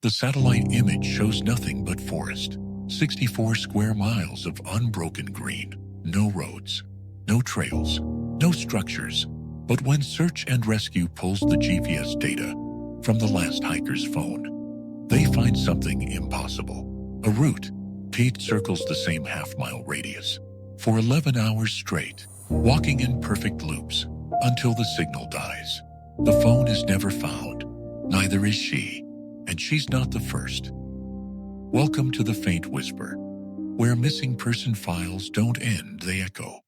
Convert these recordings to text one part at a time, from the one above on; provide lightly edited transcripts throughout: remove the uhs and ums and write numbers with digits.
The satellite image shows nothing but forest, 64 square miles of unbroken green, no roads, no trails, no structures. But when search and rescue pulls the GPS data from the last hiker's phone, they find something impossible. A route. Pete circles the same half-mile radius for 11 hours straight, walking in perfect loops until the signal dies. The phone is never found. Neither is she, and she's not the first. Welcome to the faint whisper, where missing person files don't end, they echo.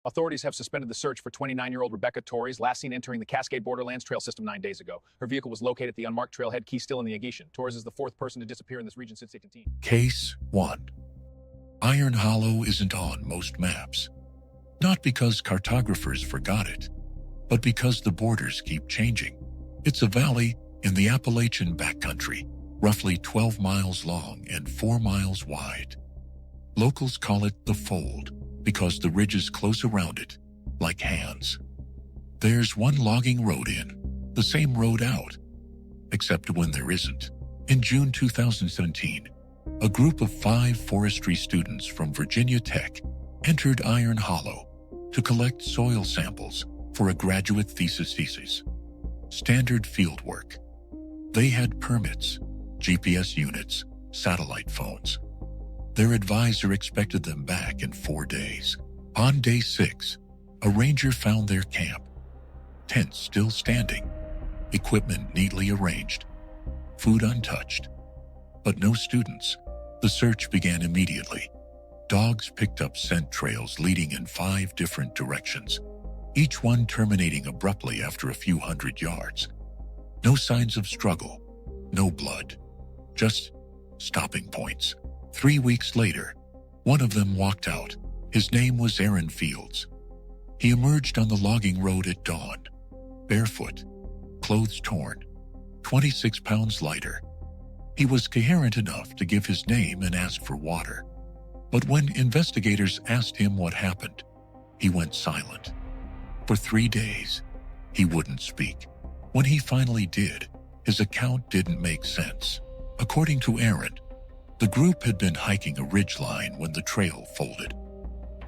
Authorities have suspended the search for 29-year-old Rebecca Torres, last seen entering the Cascade Borderlands Trail System 9 days ago. Her vehicle was located at the unmarked trailhead Key Still in the Agation. Torres is the fourth person to disappear in this region since 2018. Case 1. Iron Hollow isn't on most maps. Not because cartographers forgot it, but because the borders keep changing. It's a valley in the Appalachian backcountry, roughly 12 miles long and 4 miles wide. Locals call it the Fold because the ridges close around it, like hands. There's one logging road in, the same road out, except when there isn't. In June 2017, a group of 5 forestry students from Virginia Tech entered Iron Hollow to collect soil samples for a graduate thesis. Standard fieldwork. They had permits, GPS units, satellite phones. Their advisor expected them back in 4 days. On day 6, a ranger found their camp. Tents still standing, equipment neatly arranged, food untouched. But no students. The search began immediately. Dogs picked up scent trails leading in 5 different directions, each one terminating abruptly after a few hundred yards. No signs of struggle, no blood, just stopping points. 3 weeks later, one of them walked out. His name was Aaron Fields. He emerged on the logging road at dawn, barefoot, clothes torn, 26 pounds lighter. He was coherent enough to give his name and ask for water. But when investigators asked him what happened, he went silent. For 3 days, he wouldn't speak. When he finally did, his account didn't make sense. According to Aaron, the group had been hiking a ridgeline when the trail folded.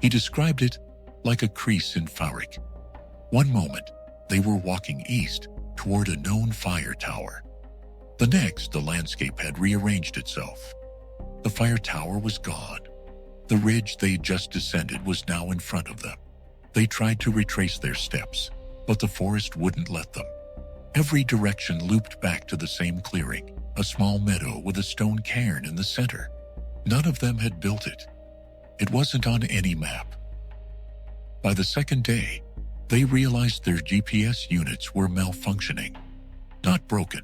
He described it like a crease in fabric. One moment, they were walking east toward a known fire tower. The next, the landscape had rearranged itself. The fire tower was gone. The ridge they just descended was now in front of them. They tried to retrace their steps, but the forest wouldn't let them. Every direction looped back to the same clearing, a small meadow with a stone cairn in the center. None of them had built it. It wasn't on any map. By the second day, they realized their GPS units were malfunctioning. Not broken,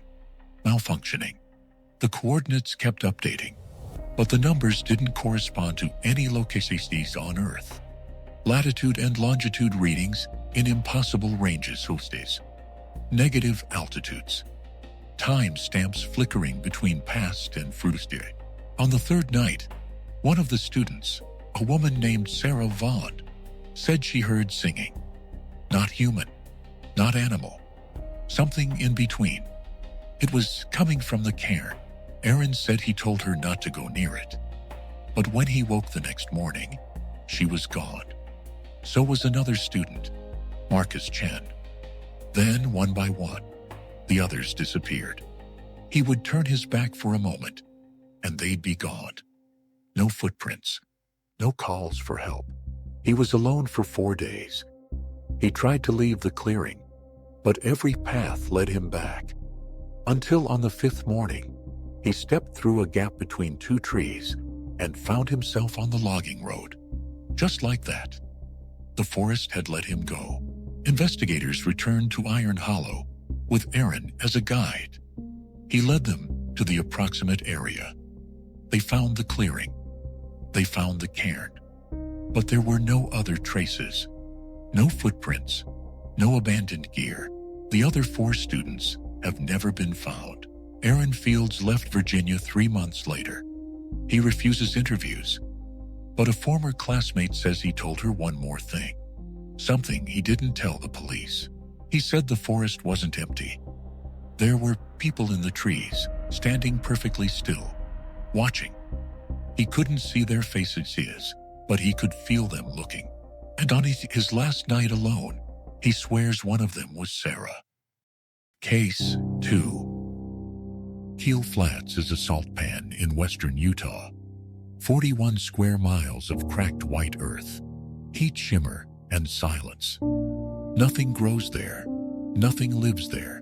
malfunctioning. The coordinates kept updating, but the numbers didn't correspond to any locations on Earth. Latitude and longitude readings in impossible ranges hostes. Negative altitudes. Time stamps flickering between past and future. On the third night, one of the students, a woman named Sarah Vaughn, said she heard singing. Not human, not animal, something in between. It was coming from the cairn. Aaron said he told her not to go near it. But when he woke the next morning, she was gone. So was another student, Marcus Chen. Then, one by one, the others disappeared. He would turn his back for a moment, and they'd be gone. No footprints, no calls for help. He was alone for 4 days. He tried to leave the clearing, but every path led him back. Until on the 5th morning, he stepped through a gap between 2 trees and found himself on the logging road. Just like that. The forest had let him go. Investigators returned to Iron Hollow with Aaron as a guide. He led them to the approximate area. They found the clearing. They found the cairn. But there were no other traces. No footprints. No abandoned gear. The other 4 students have never been found. Aaron Fields left Virginia 3 months later. He refuses interviews. But a former classmate says he told her one more thing. Something he didn't tell the police. He said the forest wasn't empty. There were people in the trees, standing perfectly still, watching. He couldn't see their faces, but he could feel them looking. And on his last night alone, he swears one of them was Sarah. Case 2. Kiel Flats is a salt pan in western Utah. 41 square miles of cracked white earth, heat shimmer, and silence. Nothing grows there. Nothing lives there.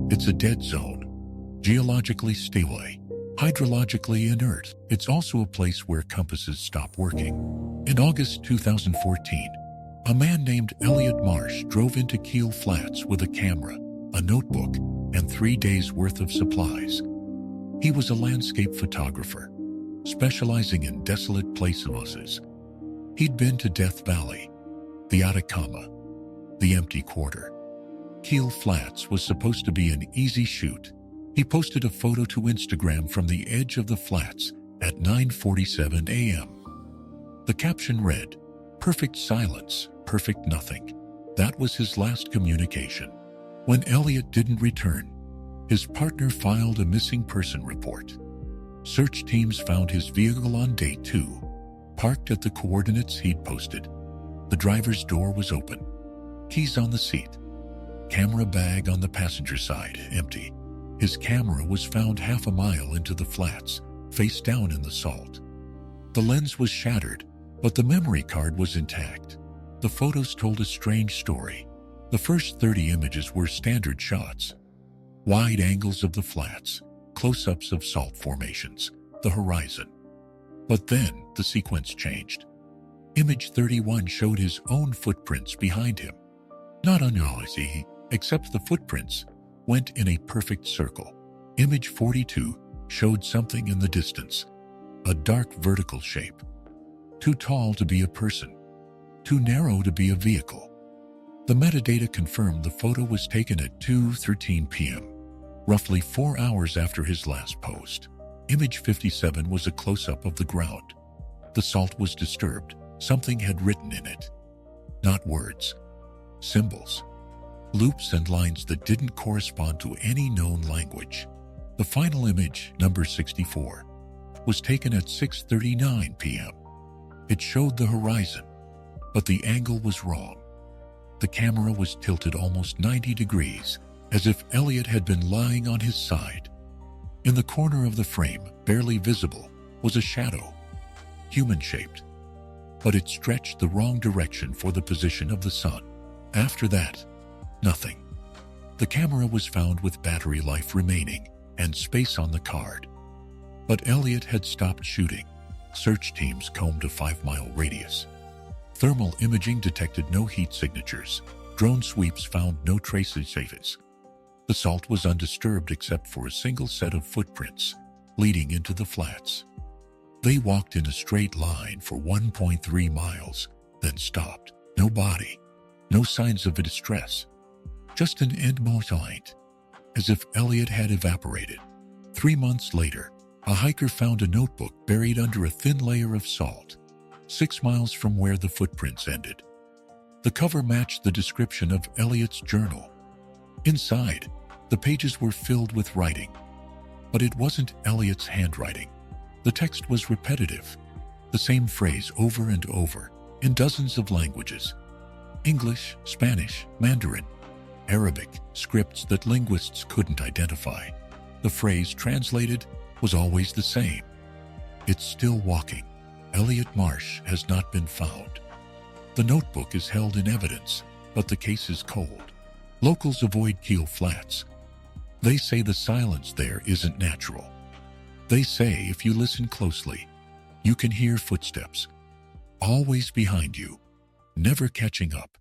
It's a dead zone, geologically stable, hydrologically inert. It's also a place where compasses stop working. In August 2014, a man named Elliot Marsh drove into Kiel Flats with a camera, a notebook, and 3 days' worth of supplies. He was a landscape photographer, specializing in desolate places. He'd been to Death Valley, the Atacama, the Empty Quarter. Kiel Flats was supposed to be an easy shoot. He posted a photo to Instagram from the edge of the flats at 9:47 a.m. The caption read, "Perfect silence, perfect nothing." That was his last communication. When Elliot didn't return, his partner filed a missing person report. Search teams found his vehicle on day 2, parked at the coordinates he'd posted. The driver's door was open, keys on the seat, camera bag on the passenger side, empty. His camera was found half a mile into the flats, face down in the salt. The lens was shattered, but the memory card was intact. The photos told a strange story. The first 30 images were standard shots. Wide angles of the flats, close-ups of salt formations, the horizon. But then the sequence changed. Image 31 showed his own footprints behind him. Not unusually, except the footprints went in a perfect circle. Image 42 showed something in the distance, a dark vertical shape. Too tall to be a person, too narrow to be a vehicle. The metadata confirmed the photo was taken at 2:13 p.m., roughly 4 hours after his last post. Image 57 was a close-up of the ground. The salt was disturbed. Something had written in it. Not words, symbols, loops and lines that didn't correspond to any known language. The final image, number 64, was taken at 6:39 p.m. It showed the horizon, but the angle was wrong. The camera was tilted almost 90 degrees, as if Elliot had been lying on his side. In the corner of the frame, barely visible, was a shadow, human-shaped, but it stretched the wrong direction for the position of the sun. After that, nothing. The camera was found with battery life remaining and space on the card. But Elliot had stopped shooting. Search teams combed a 5-mile radius. Thermal imaging detected no heat signatures. Drone sweeps found no traces. The salt was undisturbed except for a single set of footprints leading into the flats. They walked in a straight line for 1.3 miles, then stopped. No body, no signs of distress, just an end light, as if Elliot had evaporated. 3 months later, a hiker found a notebook buried under a thin layer of salt, 6 miles from where the footprints ended. The cover matched the description of Elliot's journal. Inside, the pages were filled with writing, but it wasn't Elliot's handwriting. The text was repetitive, the same phrase over and over, in dozens of languages. English, Spanish, Mandarin, Arabic, scripts that linguists couldn't identify. The phrase translated was always the same. It's still walking. Elliot Marsh has not been found. The notebook is held in evidence, but the case is cold. Locals avoid Kiel Flats. They say the silence there isn't natural. They say if you listen closely, you can hear footsteps, always behind you, never catching up,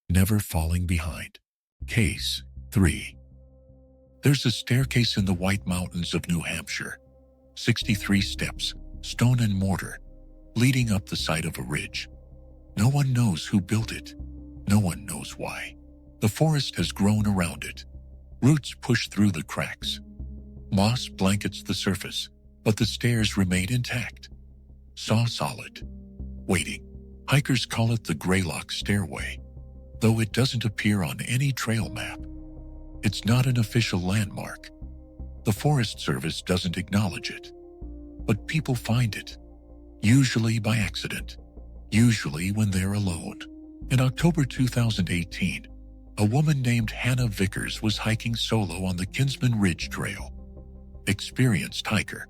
never falling behind. Case 3. There's a staircase in the White Mountains of New Hampshire, 63 steps, stone and mortar, leading up the side of a ridge. No one knows who built it. No one knows why. The forest has grown around it. Roots push through the cracks. Moss blankets the surface, but the stairs remain intact. Saw solid. Waiting. Hikers call it the Graylock Stairway, though it doesn't appear on any trail map. It's not an official landmark. The Forest Service doesn't acknowledge it. But people find it, usually by accident, usually when they're alone. In October 2018, a woman named Hannah Vickers was hiking solo on the Kinsman Ridge Trail. Experienced hiker.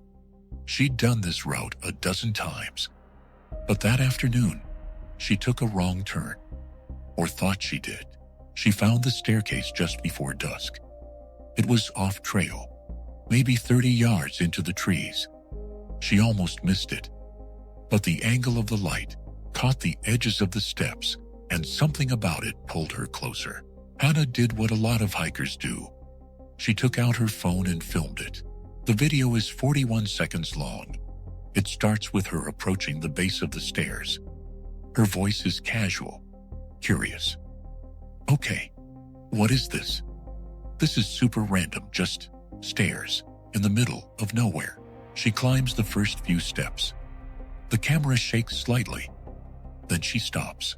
She'd done this route a dozen times. But that afternoon, she took a wrong turn. Or thought she did. She found the staircase just before dusk. It was off trail, maybe 30 yards into the trees. She almost missed it. But the angle of the light caught the edges of the steps, and something about it pulled her closer. Hannah did what a lot of hikers do. She took out her phone and filmed it. The video is 41 seconds long. It starts with her approaching the base of the stairs. Her voice is casual, curious. Okay, what is this? This is super random, just stairs in the middle of nowhere. She climbs the first few steps. The camera shakes slightly. Then she stops.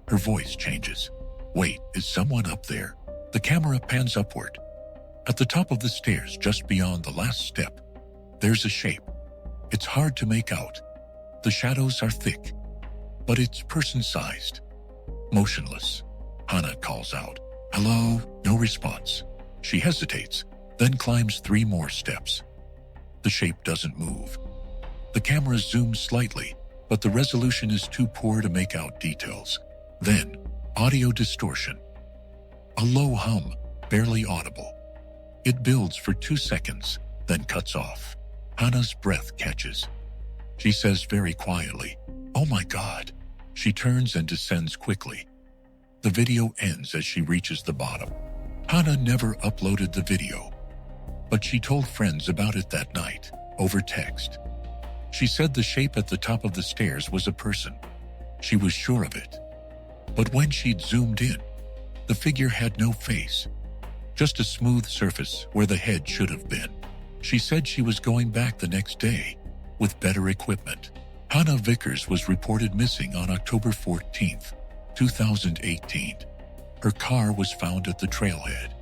Her voice changes. Wait, is someone up there? The camera pans upward. At the top of the stairs, just beyond the last step, there's a shape. It's hard to make out. The shadows are thick, but it's person-sized. Motionless. Hannah calls out, "Hello?" No response. She hesitates, then climbs 3 more steps. The shape doesn't move. The camera zooms slightly, but the resolution is too poor to make out details. Then, audio distortion. A low hum, barely audible. It builds for 2 seconds, then cuts off. Hannah's breath catches. She says very quietly, "Oh my God." She turns and descends quickly. The video ends as she reaches the bottom. Hannah never uploaded the video, but she told friends about it that night, over text. She said the shape at the top of the stairs was a person. She was sure of it. But when she'd zoomed in, the figure had no face, just a smooth surface where the head should have been. She said she was going back the next day with better equipment. Hannah Vickers was reported missing on October 14th, 2018. Her car was found at the trailhead.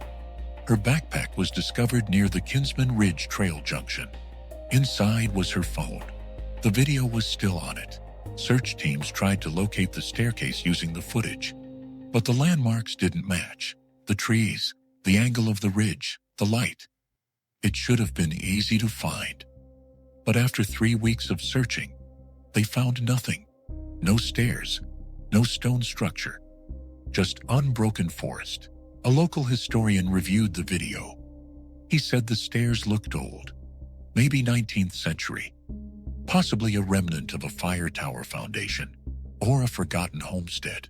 Her backpack was discovered near the Kinsman Ridge Trail junction. Inside was her phone. The video was still on it. Search teams tried to locate the staircase using the footage, but the landmarks didn't match. The trees, the angle of the ridge, the light. It should have been easy to find. But after 3 weeks of searching, they found nothing. No stairs, no stone structure, just unbroken forest. A local historian reviewed the video. He said the stairs looked old, maybe 19th century, possibly a remnant of a fire tower foundation or a forgotten homestead.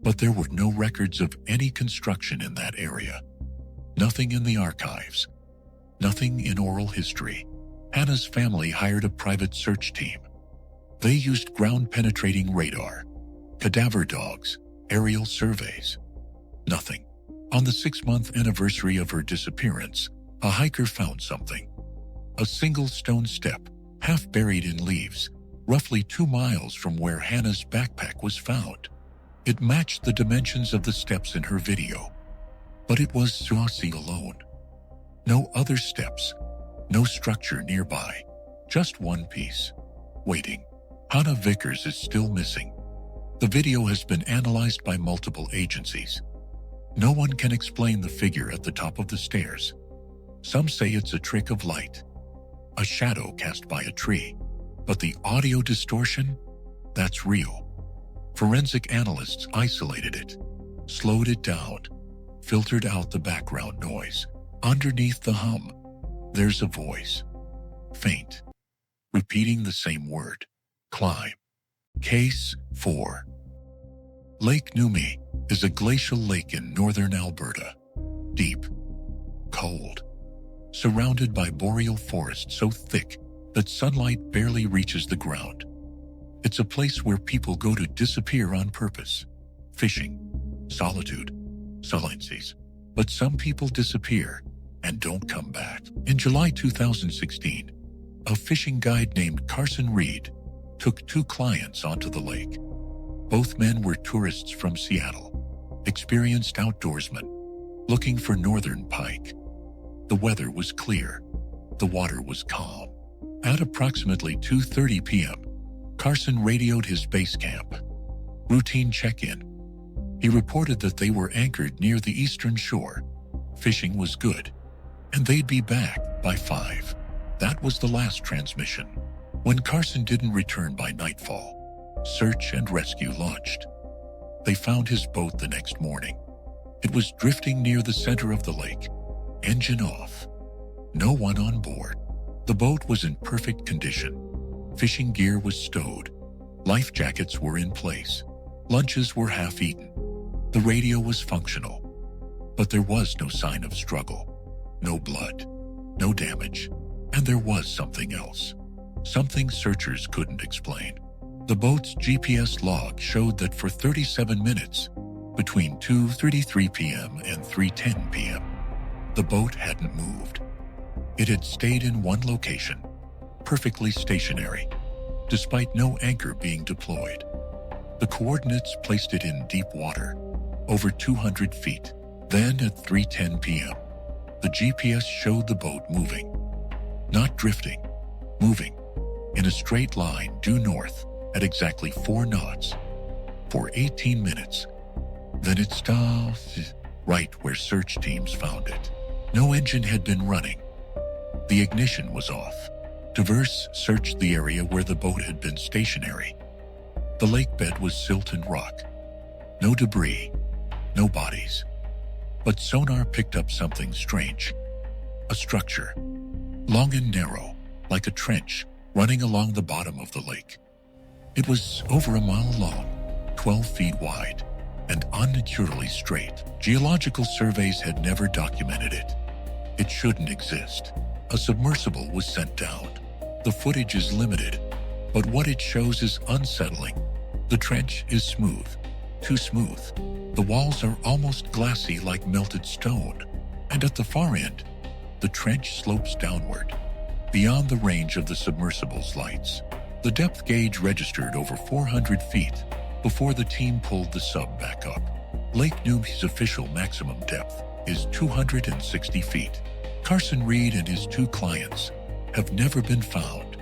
But there were no records of any construction in that area. Nothing in the archives. Nothing in oral history. Hannah's family hired a private search team. They used ground-penetrating radar, cadaver dogs, aerial surveys. Nothing. On the 6-month anniversary of her disappearance, a hiker found something. A single stone step, half buried in leaves, roughly 2 miles from where Hannah's backpack was found. It matched the dimensions of the steps in her video. But it was Suasi alone. No other steps, no structure nearby, just one piece, waiting. Hannah Vickers is still missing. The video has been analyzed by multiple agencies. No one can explain the figure at the top of the stairs. Some say it's a trick of light, a shadow cast by a tree. But the audio distortion? That's real. Forensic analysts isolated it, slowed it down, filtered out the background noise. Underneath the hum, there's a voice. Faint. Repeating the same word. Climb. Case 4. Lake Numi is a glacial lake in northern Alberta. Deep. Cold. Surrounded by boreal forest so thick that sunlight barely reaches the ground. It's a place where people go to disappear on purpose. Fishing. Solitude. Silences. But some people disappear and don't come back. In July 2016, a fishing guide named Carson Reed took 2 clients onto the lake. Both men were tourists from Seattle, experienced outdoorsmen. looking for northern pike. The weather was clear. The water was calm. At approximately 2:30 p.m., Carson radioed his base camp. Routine check-in. He reported that they were anchored near the eastern shore. Fishing was good, and they'd be back by 5. That was the last transmission. When Carson didn't return by nightfall, search and rescue launched. They found his boat the next morning. It was drifting near the center of the lake, engine off. No one on board. The boat was in perfect condition. Fishing gear was stowed. Life jackets were in place. Lunches were half-eaten. The radio was functional. But there was no sign of struggle. No blood. No damage. And there was something else. Something searchers couldn't explain. The boat's GPS log showed that for 37 minutes, between 2:33 p.m. and 3:10 p.m., the boat hadn't moved. It had stayed in one location, perfectly stationary, despite no anchor being deployed. The coordinates placed it in deep water, over 200 feet. Then at 3:10 p.m., the GPS showed the boat moving. Not drifting, moving, in a straight line due north at exactly 4 knots, for 18 minutes. Then it stopped right where search teams found it. No engine had been running. The ignition was off. Divers searched the area where the boat had been stationary. The lake bed was silt and rock. No debris, no bodies. But sonar picked up something strange. A structure, long and narrow, like a trench, running along the bottom of the lake. It was over a mile long, 12 feet wide, and unnaturally straight. Geological surveys had never documented it. It shouldn't exist. A submersible was sent down. The footage is limited, but what it shows is unsettling. The trench is smooth, too smooth. The walls are almost glassy like melted stone, and at the far end, the trench slopes downward, beyond the range of the submersible's lights. The depth gauge registered over 400 feet before the team pulled the sub back up. Lake Numi's official maximum depth is 260 feet. Carson Reed and his 2 clients have never been found.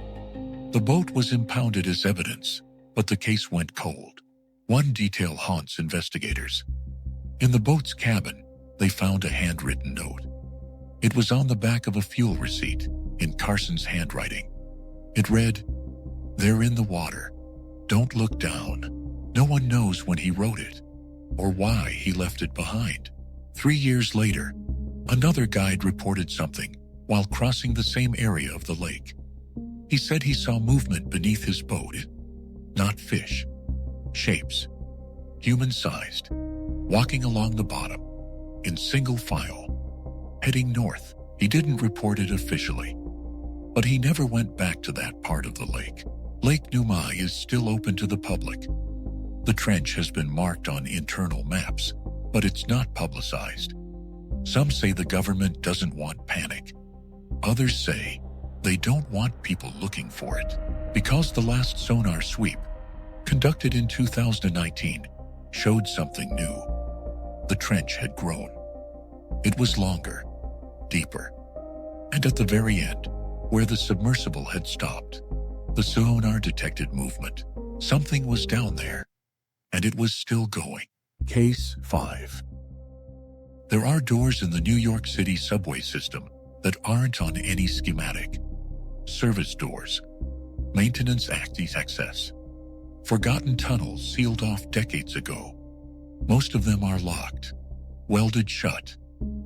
The boat was impounded as evidence, but the case went cold. One detail haunts investigators. In the boat's cabin, they found a handwritten note. It was on the back of a fuel receipt in Carson's handwriting. It read, "They're in the water. Don't look down." No one knows when he wrote it or why he left it behind. 3 years later, another guide reported something while crossing the same area of the lake. He said he saw movement beneath his boat. Not fish. Shapes. Human-sized. Walking along the bottom. In single file. Heading north. He didn't report it officially. But he never went back to that part of the lake. Lake Numi is still open to the public. The trench has been marked on internal maps, but it's not publicized. Some say the government doesn't want panic. Others say they don't want people looking for it, because the last sonar sweep, conducted in 2019, showed something new. The trench had grown. It was longer, deeper, and at the very end, where the submersible had stopped, the sonar detected movement. Something was down there, and it was still going. Case 5. There are doors in the New York City subway system that aren't on any schematic. Service doors. Maintenance access. Forgotten tunnels sealed off decades ago. Most of them are locked, welded shut,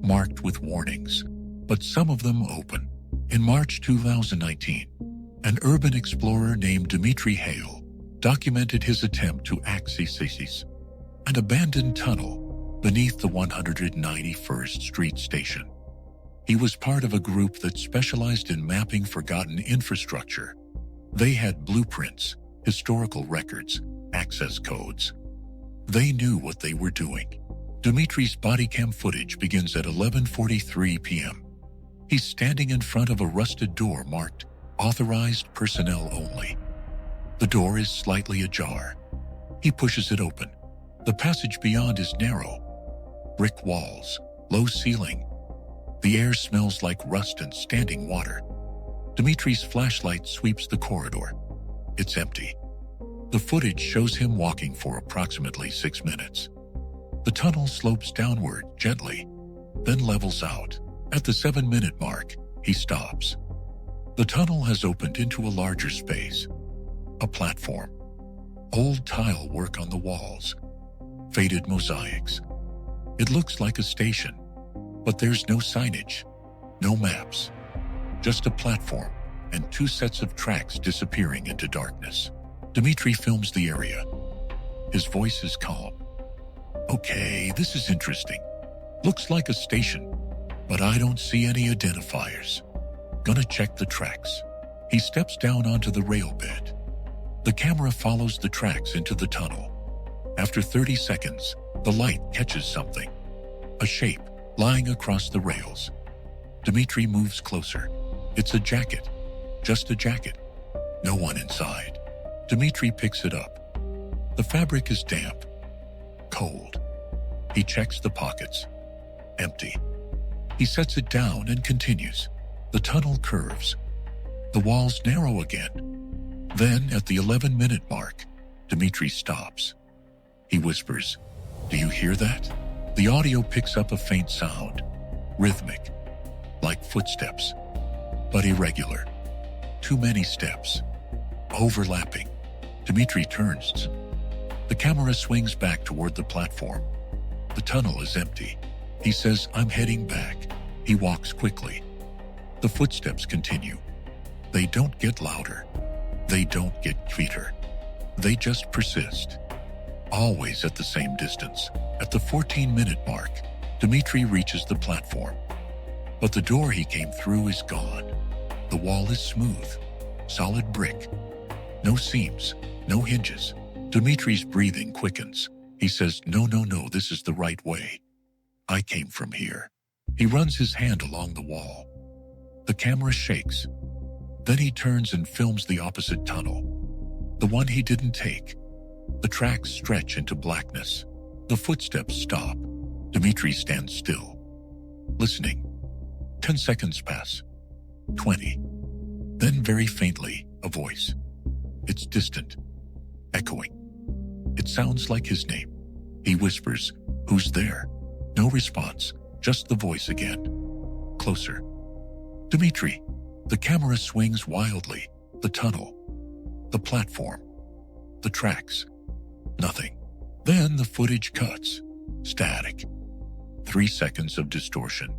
marked with warnings, but some of them open. In March 2019, an urban explorer named Dimitri Hale documented his attempt to access an abandoned tunnel beneath the 191st Street station. He was part of a group that specialized in mapping forgotten infrastructure. They had blueprints, historical records, access codes. They knew what they were doing. Dimitri's bodycam footage begins at 11:43 p.m. He's standing in front of a rusted door marked "Authorized Personnel Only." The door is slightly ajar. He pushes it open. The passage beyond is narrow. Brick walls, Low ceiling. The air smells like rust and standing water. Dimitri's flashlight sweeps the corridor. It's empty. The footage shows him walking for approximately 6 minutes. The tunnel slopes downward gently, then levels out. At the 7-minute mark, he stops. The tunnel has opened into a larger space. A platform. Old tile work on the walls. Faded mosaics. It looks like a station, but there's no signage, no maps. Just a platform and 2 sets of tracks disappearing into darkness. Dimitri films the area. His voice is calm. Okay, this is interesting. Looks like a station, but I don't see any identifiers. Gonna check the tracks. He steps down onto the rail bed. The camera follows the tracks into the tunnel. After 30 seconds, the light catches something. A shape lying across the rails. Dimitri moves closer. It's a jacket. Just a jacket. No one inside. Dimitri picks it up. The fabric is damp. Cold. He checks the pockets. Empty. He sets it down and continues. The tunnel curves. The walls narrow again. Then, at the 11-minute mark, Dimitri stops. He whispers, "Do you hear that?" The audio picks up a faint sound. Rhythmic. Like footsteps. But irregular. Too many steps. Overlapping. Dimitri turns. The camera swings back toward the platform. The tunnel is empty. He says, "I'm heading back." He walks quickly. The footsteps continue. They don't get louder. They don't get quieter. They just persist. Always at the same distance. At the 14-minute mark, Dimitri reaches the platform. But the door he came through is gone. The wall is smooth. Solid brick. No seams. No hinges. Dimitri's breathing quickens. He says, no, this is the right way. I came from here." He runs his hand along the wall. The camera shakes. Then he turns and films the opposite tunnel. The one he didn't take. The tracks stretch into blackness. The footsteps stop. Dimitri stands still, listening. 10 seconds pass. 20. Then very faintly, a voice. It's distant. Echoing. It sounds like his name. He whispers, "Who's there?" No response, just the voice again. Closer. Dimitri. The camera swings wildly. The tunnel. The platform. The tracks. Nothing. Then the footage cuts. Static. 3 seconds of distortion.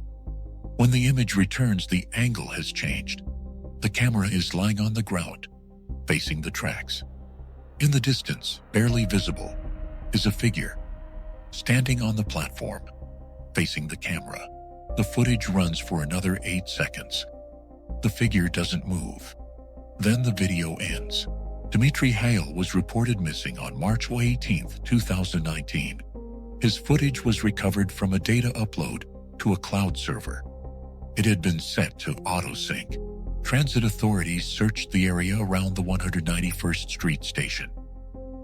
When the image returns, the angle has changed. The camera is lying on the ground, facing the tracks. In the distance, barely visible, is a figure, standing on the platform, facing the camera. The footage runs for another 8 seconds. The figure doesn't move. Then the video ends. Dimitri Hale was reported missing on March 18, 2019. His footage was recovered from a data upload to a cloud server. It had been set to auto-sync. Transit authorities searched the area around the 191st Street station.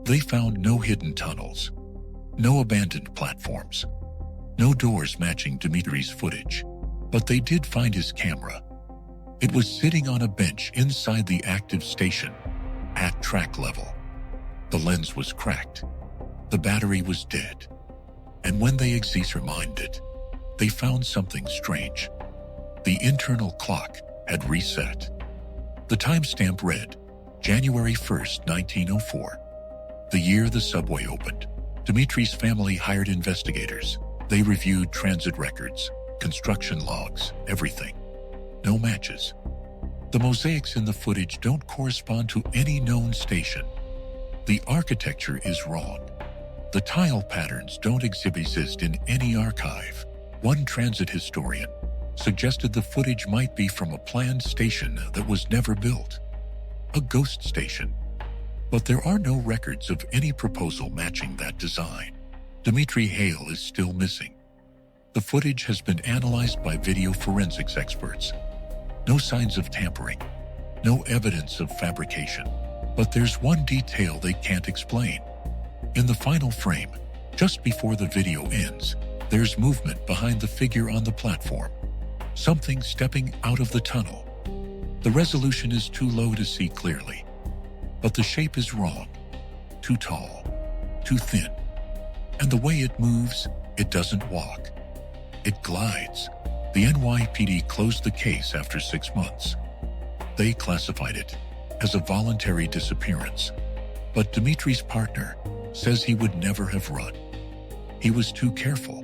They found no hidden tunnels, no abandoned platforms, no doors matching Dimitri's footage, but they did find his camera. It was sitting on a bench inside the active station, at track level. The lens was cracked. The battery was dead. And when they examined it, they found something strange. The internal clock had reset. The timestamp read, January 1st, 1904, the year the subway opened. Dimitri's family hired investigators. They reviewed transit records, construction logs, everything. No matches. The mosaics in the footage don't correspond to any known station. The architecture is wrong. The tile patterns don't exist in any archive. One transit historian suggested the footage might be from a planned station that was never built. A ghost station. But there are no records of any proposal matching that design. Dimitri Hale is still missing. The footage has been analyzed by video forensics experts. No signs of tampering. No evidence of fabrication. But there's one detail they can't explain. In the final frame, just before the video ends, There's movement behind the figure on the platform, something stepping out of the tunnel. The resolution is too low to see clearly, but the shape is wrong. Too tall, too thin. And the way it moves, it doesn't walk. It glides. The NYPD closed the case after 6 months. They classified it as a voluntary disappearance, but Dimitri's partner says he would never have run. He was too careful,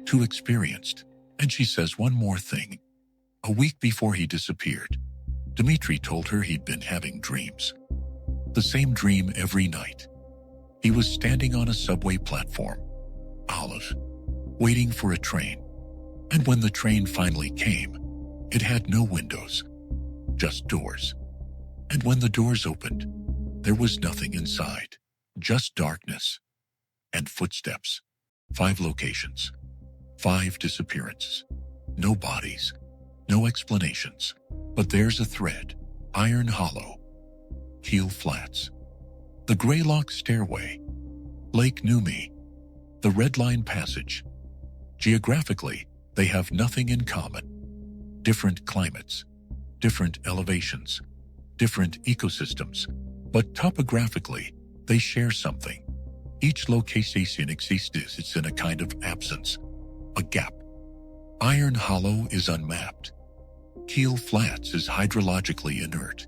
too experienced. And she says one more thing. A week before he disappeared, Dimitri told her he'd been having dreams. The same dream every night. He was standing on a subway platform, Olive, waiting for a train. And when the train finally came, it had no windows, just doors. And when the doors opened, there was nothing inside, just darkness and footsteps. 5 locations, 5 disappearances, no bodies, no explanations. But there's a thread. Iron Hollow, Kiel Flats, the Graylock Stairway, Lake Numi, the Redline Passage. Geographically, they have nothing in common. Different climates, different elevations, different ecosystems. But topographically, they share something. Each location exists, it's in a kind of absence, a gap. Iron Hollow is unmapped. Kiel Flats is hydrologically inert.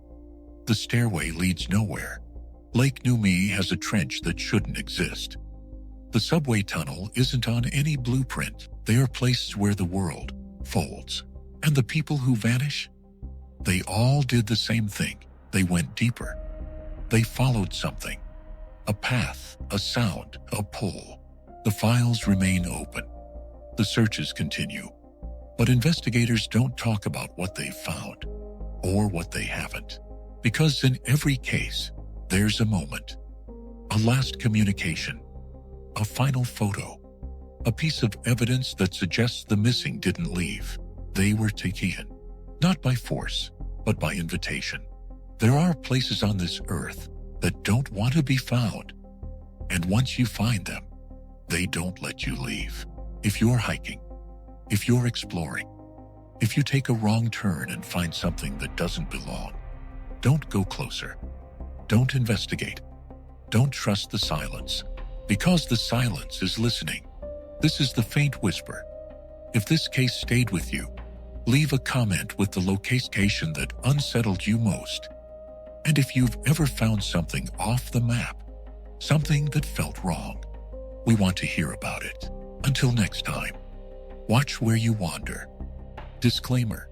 The stairway leads nowhere. Lake Numi has a trench that shouldn't exist. The subway tunnel isn't on any blueprint. They are places where the world folds. And the people who vanish? They all did the same thing. They went deeper. They followed something. A path, a sound, a pull. The files remain open. The searches continue. But investigators don't talk about what they've found or what they haven't. Because in every case, there's a moment. A last communication. A final photo. A piece of evidence that suggests the missing didn't leave. They were taken. Not by force, but by invitation. There are places on this earth that don't want to be found. And once you find them, they don't let you leave. If you're hiking, if you're exploring, if you take a wrong turn and find something that doesn't belong, don't go closer. Don't investigate. Don't trust the silence, because the silence is listening. This is the faint whisper. If this case stayed with you, leave a comment with the location that unsettled you most. And if you've ever found something off the map, something that felt wrong, we want to hear about it. Until next time, watch where you wander. Disclaimer: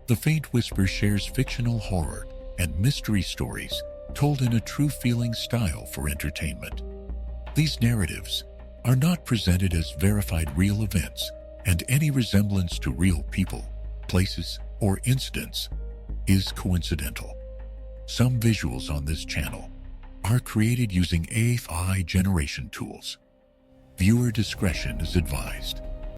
The Faint Whisper shares fictional horror and mystery stories told in a true feeling style for entertainment. These narratives are not presented as verified real events, and any resemblance to real people, places, or incidents is coincidental. Some visuals on this channel are created using AI generation tools. Viewer discretion is advised.